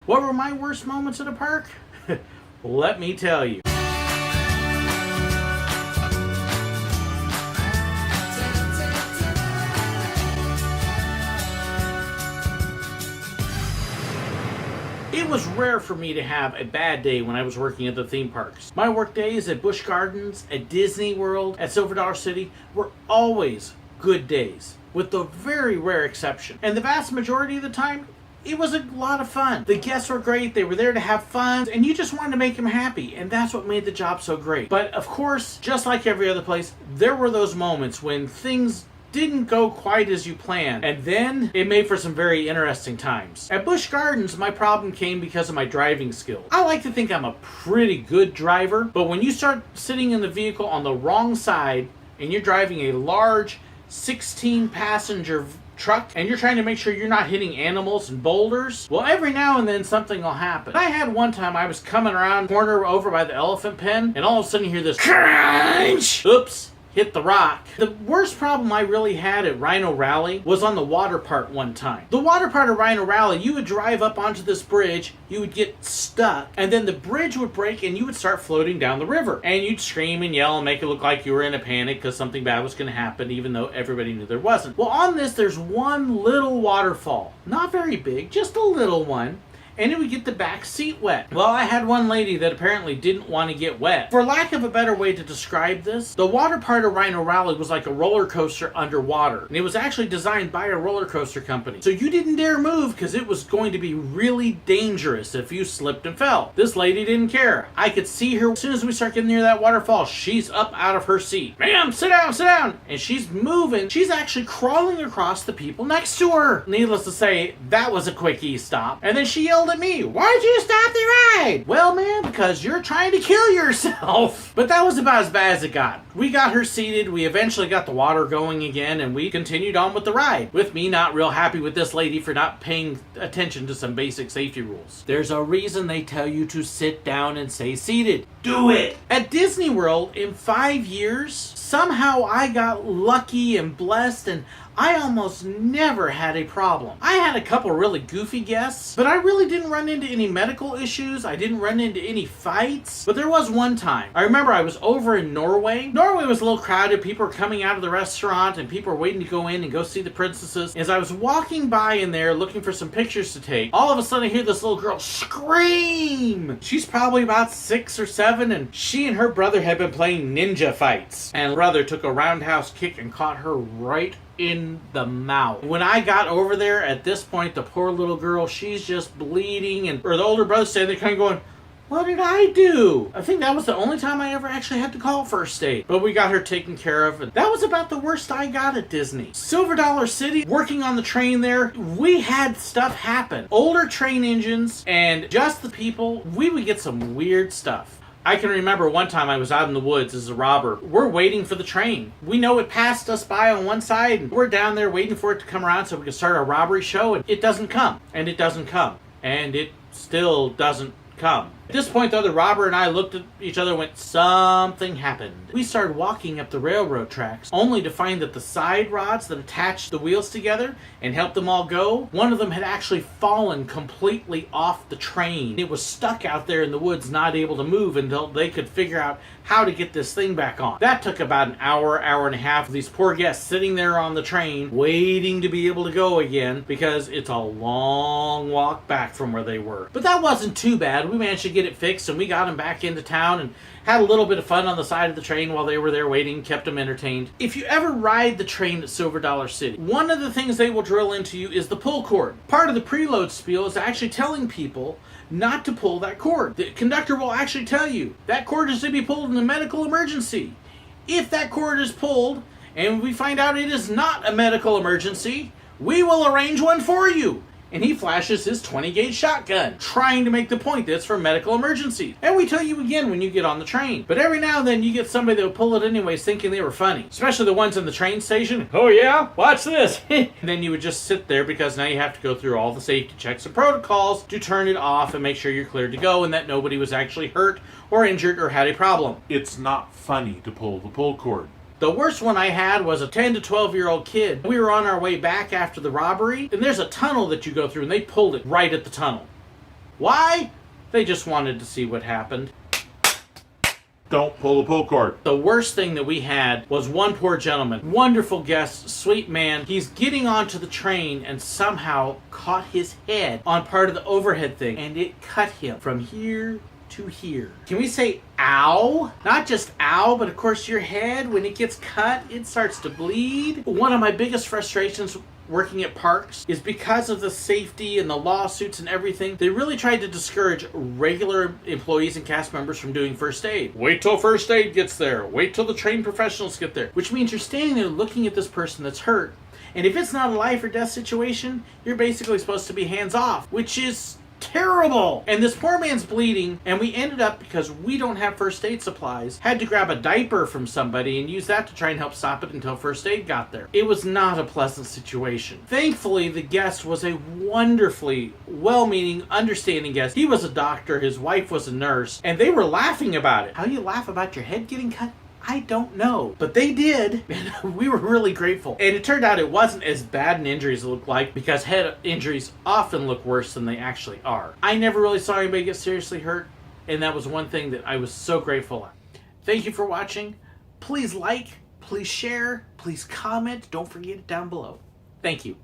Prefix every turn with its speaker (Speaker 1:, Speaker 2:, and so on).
Speaker 1: What were my worst moments at a park? Let me tell you. It was rare for me to have a bad day when I was working at the theme parks. My work days at Busch Gardens, at Disney World, at Silver Dollar City were always good days, with the very rare exception. And the vast majority of the time, it was a lot of fun. The guests were great, they were there to have fun, and you just wanted to make them happy, and that's what made the job so great. But of course, just like every other place, there were those moments when things didn't go quite as you planned, and then it made for some very interesting times. At Busch Gardens, my problem came because of my driving skills. I like to think I'm a pretty good driver, but when you start sitting in the vehicle on the wrong side and you're driving a large 16-passenger truck and you're trying to make sure you're not hitting animals and boulders, well, every now and then something will happen. I had one time I was coming around the corner over by the elephant pen, and all of a sudden you hear this crunch. Oops. Hit the rock. The worst problem I really had at Rhino Rally was on the water part one time. The water part of Rhino Rally, you would drive up onto this bridge, you would get stuck, and then the bridge would break and you would start floating down the river. And you'd scream and yell and make it look like you were in a panic because something bad was going to happen, even though everybody knew there wasn't. Well, on this, there's one little waterfall. Not very big, just a little one. And it would get the back seat wet. Well, I had one lady that apparently didn't want to get wet. For lack of a better way to describe this, the water part of Rhino Rally was like a roller coaster underwater. And it was actually designed by a roller coaster company. So you didn't dare move because it was going to be really dangerous if you slipped and fell. This lady didn't care. I could see her as soon as we start getting near that waterfall. She's up out of her seat. Ma'am, sit down, sit down. And she's moving. She's actually crawling across the people next to her. Needless to say, that was a quickie stop. And then she yelled at me, "Why'd you stop the ride?" Well, man, because you're trying to kill yourself. But that was about as bad as it got. We got her seated, we eventually got the water going again, and we continued on with the ride. With me not real happy with this lady for not paying attention to some basic safety rules. There's a reason they tell you to sit down and stay seated. Do it! At Disney World, in 5 years, somehow I got lucky and blessed, and I almost never had a problem. I had a couple really goofy guests, but I really didn't run into any medical issues. I didn't run into any fights. But there was one time. I remember I was over in Norway. Norway was a little crowded. People were coming out of the restaurant and people were waiting to go in and go see the princesses. As I was walking by in there looking for some pictures to take, all of a sudden I hear this little girl scream. She's probably about 6 or 7, and she and her brother had been playing ninja fights. And brother took a roundhouse kick and caught her right in the mouth. When I got over there, at this point, the poor little girl, she's just bleeding, and or the older brother said, they're kind of going, "What did I do?" I think that was the only time I ever actually had to call first aid. But we got her taken care of, and that was about the worst I got at Disney. Silver Dollar City, working on the train there, we had stuff happen. Older train engines and just the people, we would get some weird stuff. I can remember one time I was out in the woods as a robber. We're waiting for the train. We know it passed us by on one side, and we're down there waiting for it to come around so we can start our robbery show, and it doesn't come. And it doesn't come. And it still doesn't come. At this point, the other robber and I looked at each other and went, something happened. We started walking up the railroad tracks, only to find that the side rods that attached the wheels together and helped them all go, one of them had actually fallen completely off the train. It was stuck out there in the woods, not able to move until they could figure out how to get this thing back on. That took about an hour, hour and a half of these poor guests sitting there on the train, waiting to be able to go again, because it's a long walk back from where they were. But that wasn't too bad. We managed to get it fixed, and we got them back into town and had a little bit of fun on the side of the train while they were there waiting, kept them entertained. If you ever ride the train at Silver Dollar City, one of the things they will drill into you is the pull cord. Part of the preload spiel is actually telling people not to pull that cord. The conductor will actually tell you that cord is to be pulled in a medical emergency. If that cord is pulled and we find out it is not a medical emergency, we will arrange one for you. And he flashes his 20-gauge shotgun, trying to make the point that it's for medical emergencies. And we tell you again when you get on the train. But every now and then you get somebody that will pull it anyways thinking they were funny. Especially the ones in the train station. "Oh yeah? Watch this." And then you would just sit there because now you have to go through all the safety checks and protocols to turn it off and make sure you're cleared to go and that nobody was actually hurt or injured or had a problem.
Speaker 2: It's not funny to pull the pull cord.
Speaker 1: The worst one I had was a 10 to 12-year-old kid. We were on our way back after the robbery, and there's a tunnel that you go through, and they pulled it right at the tunnel. Why? They just wanted to see what happened.
Speaker 2: Don't pull the pull cord.
Speaker 1: The worst thing that we had was one poor gentleman, wonderful guest, sweet man. He's getting onto the train and somehow caught his head on part of the overhead thing, and it cut him from here to here. Can we say ow? Not just ow, but of course your head, when it gets cut, it starts to bleed. One of my biggest frustrations working at parks is because of the safety and the lawsuits and everything, they really tried to discourage regular employees and cast members from doing first aid. Wait till first aid gets there. Wait till the trained professionals get there. Which means you're standing there looking at this person that's hurt, and if it's not a life or death situation, you're basically supposed to be hands off, which is terrible. And this poor man's bleeding, and we ended up, because we don't have first aid supplies, had to grab a diaper from somebody and use that to try and help stop it until first aid got there. It was not a pleasant situation. Thankfully, the guest was a wonderfully well-meaning, understanding guest. He was a doctor, his wife was a nurse, and they were laughing about it. How you laugh about your head getting cut? I don't know, but they did, and we were really grateful. And it turned out it wasn't as bad an injury as it looked like, because head injuries often look worse than they actually are. I never really saw anybody get seriously hurt, and that was one thing that I was so grateful at. Thank you for watching. Please like, please share, please comment. Don't forget it down below. Thank you.